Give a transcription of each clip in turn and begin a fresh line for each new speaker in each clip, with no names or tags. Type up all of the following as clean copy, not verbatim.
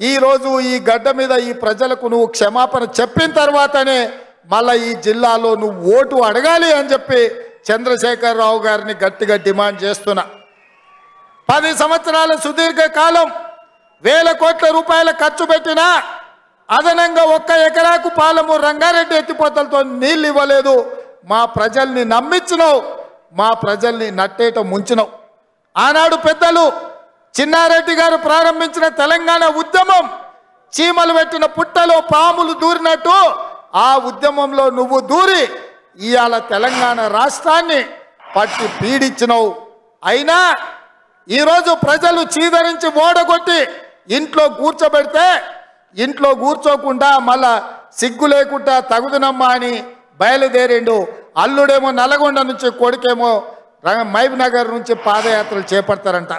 ఈరోజు ఈ గడ్డ మీద ఈ ప్రజలకు నువ్వు క్షమాపణ చెప్పిన తర్వాతనే మళ్ళీ ఈ జిల్లాలో నువ్వు ఓటు అడగాలి అని చెప్పి చంద్రశేఖరరావు గారిని గట్టిగా డిమాండ్ చేస్తున్నా. 10 సంవత్సరాల సుదీర్ఘ కాలం వేల కోట్ల రూపాయల ఖర్చు పెట్టినా అదనంగా 1 ఎకరాకు పాలమూరు రంగారెడ్డి ఎత్తిపోతలతో నీళ్ళు ఇవ్వలేదు. మా ప్రజల్ని నమ్మించినావు, మా ప్రజల్ని నట్టేట ముంచినావు. ఆనాడు పెద్దలు చిన్నారెడ్డి గారు ప్రారంభించిన తెలంగాణ ఉద్యమం చీమలు పెట్టిన పుట్టలో పాములు దూరినట్టు ఆ ఉద్యమంలో నువ్వు దూరి ఇవాళ తెలంగాణ రాష్ట్రాన్ని పట్టి పీడించినావు. అయినా ఈరోజు ప్రజలు చీదరించి ఓడగొట్టి ఇంట్లో కూర్చోబెడితే ఇంట్లో కూర్చోకుండా మళ్ళా సిగ్గు లేకుండా తగుదునమ్మా అని బయలుదేరిండు. అల్లుడేమో నల్గొండ నుంచి, కొడుకేమో మహబూబ్ నగర్ నుంచి పాదయాత్రలు చేపడతారంట.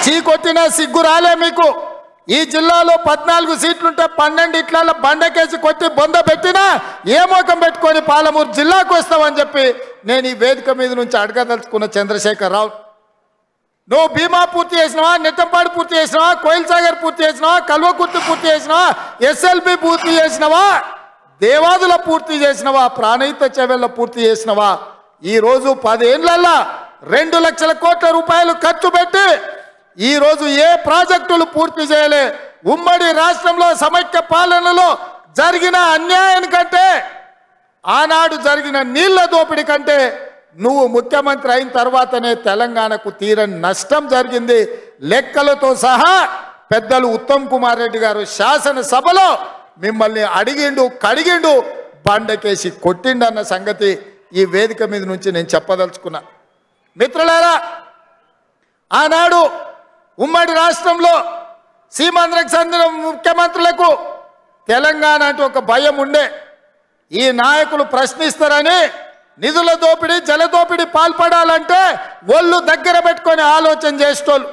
చీకొట్టినా సిగ్గు రాలే మీకు. ఈ జిల్లాలో 14 సీట్లుంటే 12 ఇట్ల బండకేసి కొట్టి బొంద పెట్టినా ఏ మోకం పెట్టుకొని పాలమూరు జిల్లాకు వస్తావని చెప్పి నేను ఈ వేదిక మీద నుంచి అడగదలుచుకున్న చంద్రశేఖరరావు. నువ్వు భీమా పూర్తి చేసినావా, నెట్టంపాడు పూర్తి చేసినావా, కోయిల్ సాగర్ పూర్తి చేసినావా, కల్వకుర్తి పూర్తి చేసినావా, SLB పూర్తి చేసినావా, దేవాదుల పూర్తి చేసినావా, ప్రాణహిత చెవెళ్ళ పూర్తి చేసినావా? ఈరోజు 10 ఏళ్లల్లా 2 లక్షల కోట్ల రూపాయలు ఖర్చు పెట్టి ఈరోజు ఏ ప్రాజెక్టులు పూర్తి చేయలే. ఉమ్మడి రాష్ట్రంలో సమైక్య పాలనలో జరిగిన అన్యాయం కంటే, ఆనాడు జరిగిన నీళ్ల దోపిడీ కంటే నువ్వు ముఖ్యమంత్రి అయిన తర్వాతనే తెలంగాణకు తీరని నష్టం జరిగింది. లెక్కలతో సహా పెద్దలు ఉత్తమ్ కుమార్ రెడ్డి గారు శాసనసభలో మిమ్మల్ని అడిగిండు, కడిగిండు, బండకేసి కొట్టిండన్న సంగతి ఈ వేదిక మీద నుంచి నేను చెప్పదలుచుకున్నా. మిత్రులారా, ఆనాడు ఉమ్మడి రాష్ట్రంలో సీమాంధ్రకు చెందిన ముఖ్యమంత్రులకు తెలంగాణ అంటే ఒక భయం ఉండే. ఈ నాయకులు ప్రశ్నిస్తారని నిధుల దోపిడీ, జల దోపిడీ పాల్పడాలంటే ఒళ్ళు దగ్గర పెట్టుకొని ఆలోచన చేసేటోళ్ళు.